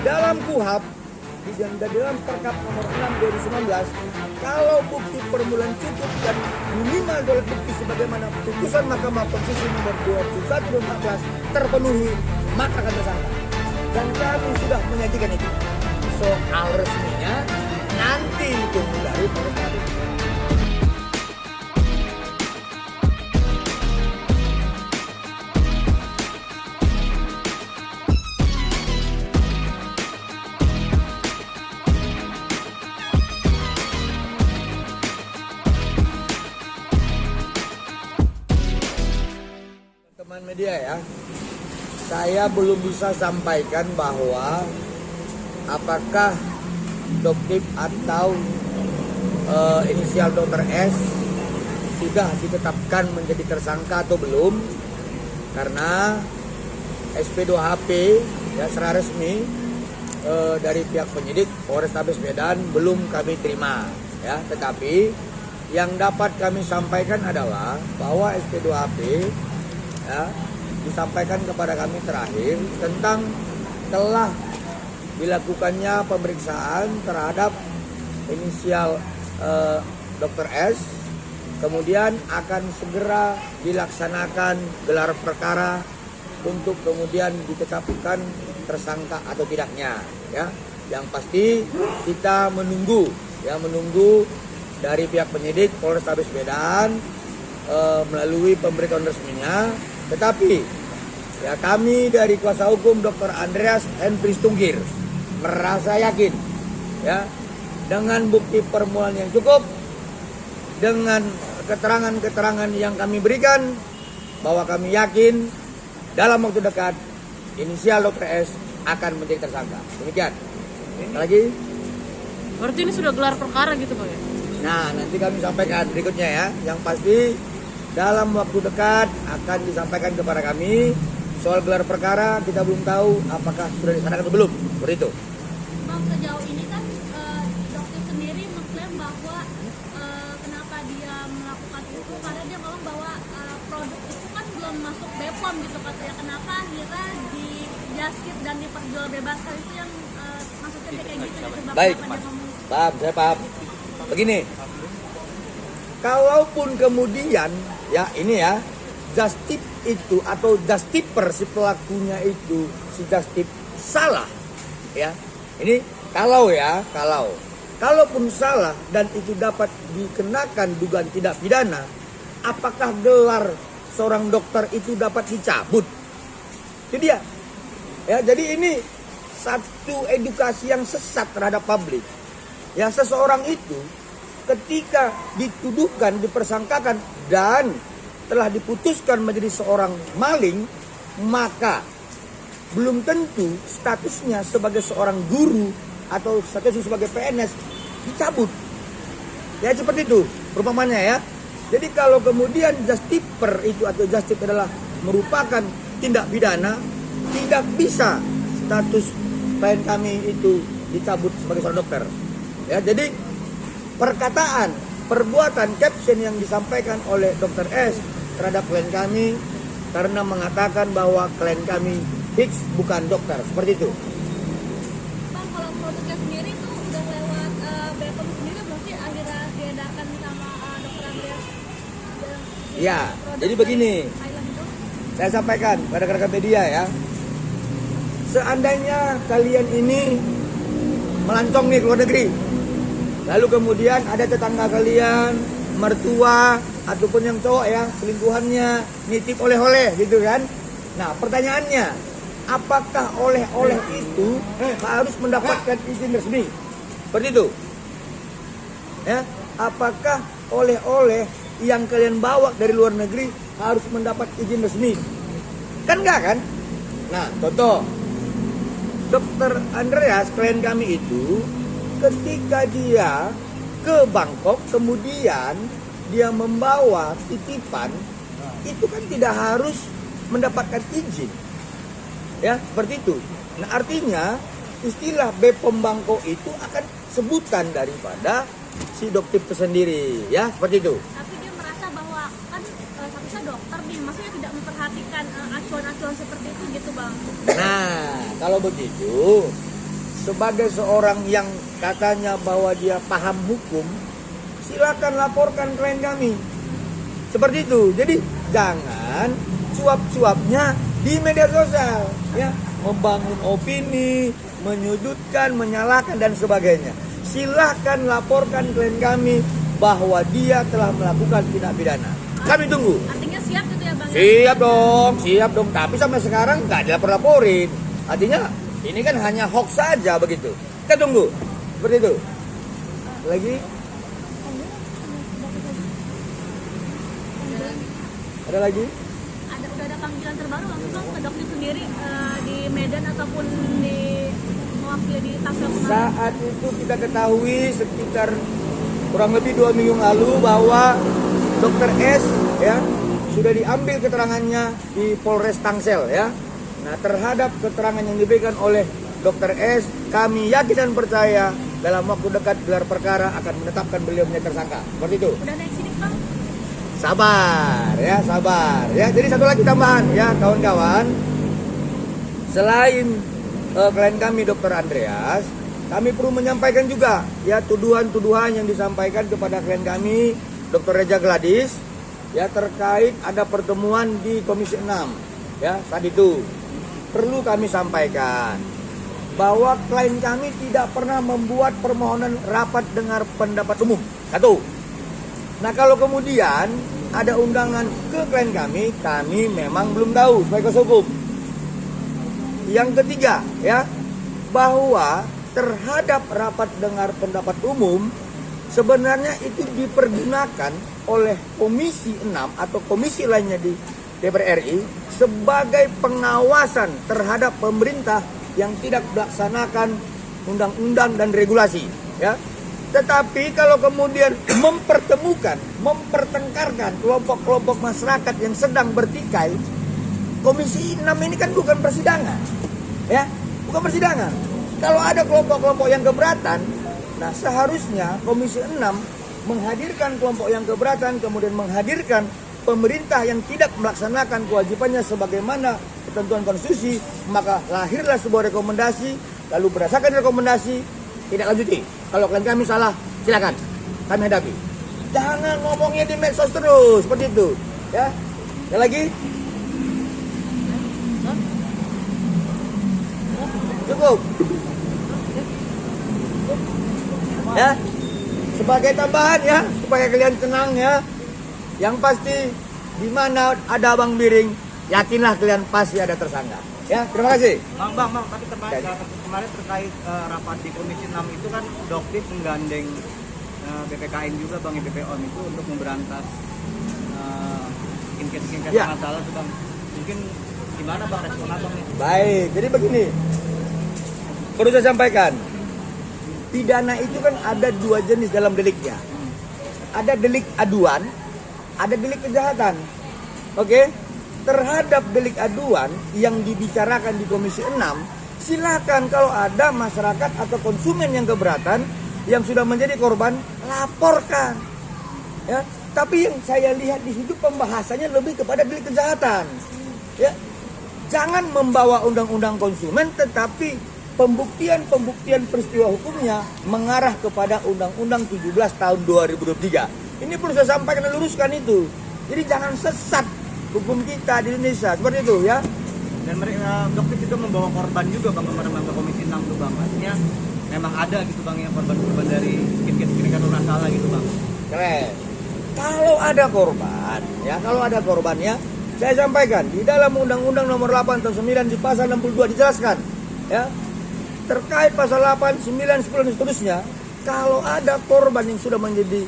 dalam KUHP, di dalam Perkap nomor 6 2019, kalau bukti permulaan cukup dan minimal alat bukti sebagaimana putusan Mahkamah Konstitusi nomor 21 2014 terpenuhi, maka akan tersangka. Dan kami sudah menyajikan itu. Soal resminya nanti ditunggu dari Polres. Teman media ya, saya belum bisa sampaikan bahwa apakah Doktif atau inisial Dr. S sudah ditetapkan menjadi tersangka atau belum, karena SP2HP ya secara resmi dari pihak penyidik Polrestabes Medan belum kami terima ya, tetapi yang dapat kami sampaikan adalah bahwa SP2HP ya, disampaikan kepada kami terakhir tentang telah dilakukannya pemeriksaan terhadap inisial Dr. S, kemudian akan segera dilaksanakan gelar perkara untuk kemudian ditetapkan tersangka atau tidaknya ya. Yang pasti kita menunggu dari pihak penyidik Polrestabes Medan melalui pemberitahuan resminya. Tetapi ya, kami dari kuasa hukum Dr. Andreas Henry Stungkir merasa yakin ya, dengan bukti permulaan yang cukup, dengan keterangan-keterangan yang kami berikan, bahwa kami yakin dalam waktu dekat inisial Dr. S akan menjadi tersangka. Demikian. Lagi? Berarti ini sudah gelar perkara gitu Pak ya? Nah, nanti kami sampaikan berikutnya ya. Yang pasti dalam waktu dekat akan disampaikan kepada kami. Soal gelar perkara kita belum tahu apakah sudah dilaksanakan atau belum. Seperti itu. Bang, sejauh ini kan dokter sendiri mengklaim bahwa kenapa dia melakukan itu karena dia ngomong bahwa produk itu kan belum masuk BPOM gitu katanya. Kenapa akhirnya di jaskit dan diperjualbebaskan, itu yang maksudnya dia kayak gitu gitu Bang. Baik, Kenapa dia ngomong paham, saya paham. Begini, kalaupun kemudian ya ini ya, justip itu atau justiper si pelakunya itu, si justip salah ya, ini kalaupun salah dan itu dapat dikenakan dugaan tidak pidana, apakah gelar seorang dokter itu dapat dicabut? Itu dia ya. Jadi ini satu edukasi yang sesat terhadap publik ya. Seseorang itu ketika dituduhkan, dipersangkakan dan telah diputuskan menjadi seorang maling, maka belum tentu statusnya sebagai seorang guru atau statusnya sebagai PNS dicabut. Ya seperti itu perumpamannya ya. Jadi kalau kemudian justiper itu atau justip adalah merupakan tindak pidana, tidak bisa status klien kami itu dicabut sebagai seorang dokter. Ya, jadi perkataan, perbuatan, caption yang disampaikan oleh Dr. S terhadap klien kami karena mengatakan bahwa klien kami fix bukan dokter, seperti itu. Bang, kalau produknya sendiri itu udah lewat BPOM sendiri, berarti akhirnya diedarkan sama Dr. Andreas. Ya, jadi begini, Thailand itu. saya sampaikan pada rekan-rekan media ya. Seandainya kalian ini melancong nih ke luar negeri, lalu kemudian ada tetangga kalian, mertua ataupun yang cowok ya, selingkuhannya nitip oleh-oleh gitu kan. Nah pertanyaannya, apakah oleh-oleh itu harus mendapatkan izin resmi? Seperti itu ya. Apakah oleh-oleh yang kalian bawa dari luar negeri harus mendapat izin resmi? Kan enggak kan? Nah contoh, Dr. Andreas klien kami itu ketika dia ke Bangkok kemudian dia membawa titipan, itu kan tidak harus mendapatkan izin ya, seperti itu. Nah artinya istilah BPOM Bangkok itu akan sebutan daripada si dokter itu sendiri ya, seperti itu. Tapi dia merasa bahwa kan seharusnya dokter nih, maksudnya tidak memperhatikan acuan-acuan seperti itu gitu Bang. Nah kalau begitu sebagai seorang yang katanya bahwa dia paham hukum, silakan laporkan klien kami. Seperti itu. Jadi jangan suap-suapnya di media sosial, ya, membangun opini, menyudutkan, menyalahkan dan sebagainya. Silahkan laporkan klien kami bahwa dia telah melakukan tindak pidana. Kami tunggu. Artinya siap gitu ya Bang? Siap dong. Tapi sampai sekarang nggak dilapor-laporin. Artinya ini kan hanya hoax saja begitu. Kita tunggu. Seperti itu. Lagi? Ada lagi? Udah ada panggilan terbaru langsung Bang ke dokter sendiri di Medan ataupun di mewakili di Tangsel kemarin? Saat itu kita ketahui sekitar kurang lebih 2 minggu lalu bahwa Dokter S ya sudah diambil keterangannya di Polres Tangsel ya. Nah, terhadap keterangan yang diberikan oleh Dokter S, kami yakin dan percaya dalam waktu dekat gelar perkara akan menetapkan beliau menjadi tersangka. Seperti itu. Udah naik sidik Bang? Sabar ya. Jadi satu lagi tambahan ya kawan-kawan. Selain klien kami Dokter Andreas, kami perlu menyampaikan juga ya tuduhan-tuduhan yang disampaikan kepada klien kami Dr. Reja Gladys ya terkait ada pertemuan di Komisi 6 ya saat itu. Perlu kami sampaikan bahwa klien kami tidak pernah membuat permohonan rapat dengar pendapat umum. Satu. Nah, kalau kemudian ada undangan ke klien kami memang belum tahu sebagai kuasa hukum. Yang ketiga ya, bahwa terhadap rapat dengar pendapat umum sebenarnya itu dipergunakan oleh Komisi 6 atau komisi lainnya di DPR RI sebagai pengawasan terhadap pemerintah yang tidak melaksanakan undang-undang dan regulasi ya. Tetapi kalau kemudian mempertengkarkan kelompok-kelompok masyarakat yang sedang bertikai, Komisi 6 ini kan bukan persidangan ya, bukan persidangan. Kalau ada kelompok-kelompok yang keberatan, nah seharusnya Komisi 6 menghadirkan kelompok yang keberatan, kemudian menghadirkan pemerintah yang tidak melaksanakan kewajibannya sebagaimana ketentuan konstitusi, maka lahirlah sebuah rekomendasi, lalu berdasarkan rekomendasi tidak lanjuti. Kalau klien kami salah, silakan kami hadapi. Jangan ngomongnya di medsos terus seperti itu, ya. Ada lagi? Cukup. Ya, sebagai tambahan ya, supaya kalian tenang ya. Yang pasti di mana ada Bang Biring, yakinlah kalian pasti ada tersangka. Ya, terima kasih. Bang, tapi kemarin terkait rapat di Komisi 6 itu kan Doktif menggandeng BPKN juga Bang, BPOM itu untuk memberantas skincare Ya. masalah tuh Bang. Mungkin gimana Bang respon Abang nih? Baik, jadi begini. Perlu saya sampaikan. Pidana itu kan ada dua jenis dalam deliknya. Ada delik aduan, ada delik kejahatan. Oke? Terhadap delik aduan yang dibicarakan di Komisi 6, silakan kalau ada masyarakat atau konsumen yang keberatan yang sudah menjadi korban, laporkan. Ya, tapi yang saya lihat di situ pembahasannya lebih kepada delik kejahatan. Ya. Jangan membawa undang-undang konsumen tetapi pembuktian peristiwa hukumnya mengarah kepada Undang-Undang 17 tahun 2023. Ini perlu saya sampaikan dan luruskan itu. Jadi jangan sesat hukum kita di Indonesia seperti itu ya. Dan mereka Doktif juga membawa korban juga Bang kemarin ke Komisi 6 tuh Bang. Artinya memang ada gitu Bang yang korban-korban dari skincare masalah gitu Bang. Keren. Kalau ada korban ya, saya sampaikan di dalam Undang-Undang Nomor 8 tahun 9 di pasal 62 dijelaskan ya. Terkait pasal 8, 9, 10 dan seterusnya, kalau ada korban yang sudah menjadi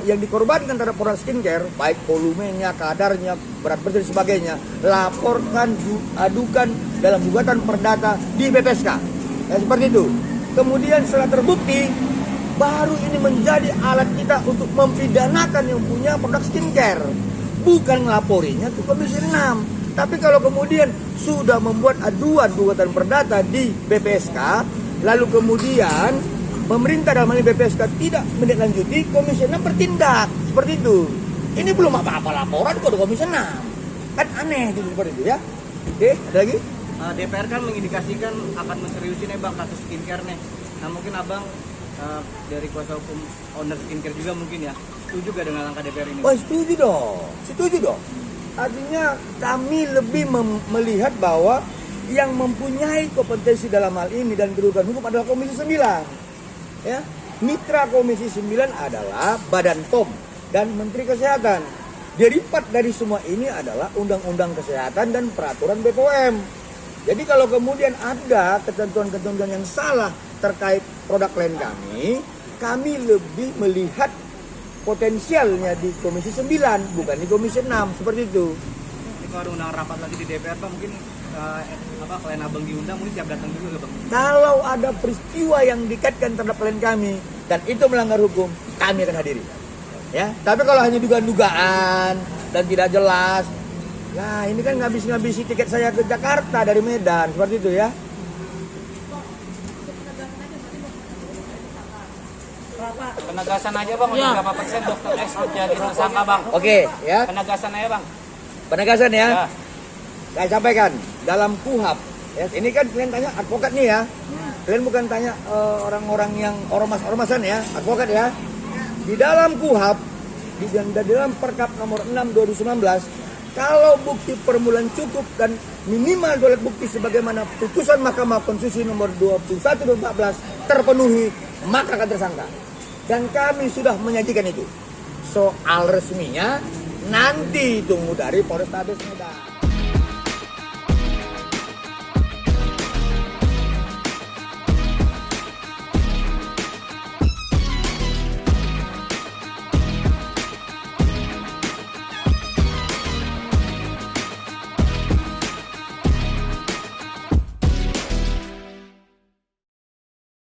yang dikorbankan terhadap produk skincare, baik volumenya, kadarnya, berat badan dan sebagainya, laporkan, adukan dalam gugatan perdata di BPSK. Ya, seperti itu. Kemudian setelah terbukti, baru ini menjadi alat kita untuk mempidanakan yang punya produk skincare. Bukan ngelaporinya ke Komisi 6. Tapi kalau kemudian sudah membuat aduan gugatan perdata di BPSK, lalu kemudian pemerintah dalam hal ini BPSK tidak menindaklanjuti, Komisi 6 bertindak seperti itu. Ini belum apa-apa laporan kok di Komisi 6. Kan aneh gitu seperti itu ya. Oke, ada lagi? DPR kan mengindikasikan akan menseriusin bang kasus skincare nih. Nah mungkin abang dari kuasa hukum owner skincare juga mungkin ya setuju gak dengan langkah DPR ini? Oh setuju dong. Artinya kami lebih melihat bahwa yang mempunyai kompetensi dalam hal ini dan kedudukan hukum adalah Komisi 9. Ya, mitra Komisi 9 adalah Badan POM dan Menteri Kesehatan. Derivat dari semua ini adalah Undang-Undang Kesehatan dan Peraturan BPOM. Jadi kalau kemudian ada ketentuan-ketentuan yang salah terkait produk klien kami lebih melihat potensialnya di Komisi 9 bukan di Komisi 6 seperti itu. Ini kalau undang rapat lagi di DPR bang mungkin klien abang diundang mungkin siap datang juga bang. Kalau ada peristiwa yang dikaitkan terhadap klien kami dan itu melanggar hukum, kami akan hadiri. Ya, tapi kalau hanya dugaan-dugaan dan tidak jelas, nah ini kan ngabisi tiket saya ke Jakarta dari Medan seperti itu ya. Penegasan aja bang, Ya. berapa persen dokter X jadi tersangka bang? Oke, ya. Penegasan aja bang. Penegasan ya. Ya. Saya sampaikan dalam KUHAP. Ya, ini kan kalian tanya advokat nih ya. Kalian bukan tanya orang-orang yang ormas-ormasan ya, advokat ya. Di dalam KUHAP, di dalam Perkap nomor 6 2019, kalau bukti permulaan cukup dan minimal dua alat bukti sebagaimana putusan Mahkamah Konstitusi nomor 21 2014 terpenuhi, maka akan tersangka. Dan kami sudah menyajikan itu. Soal resminya nanti tunggu dari Polrestabes Medan.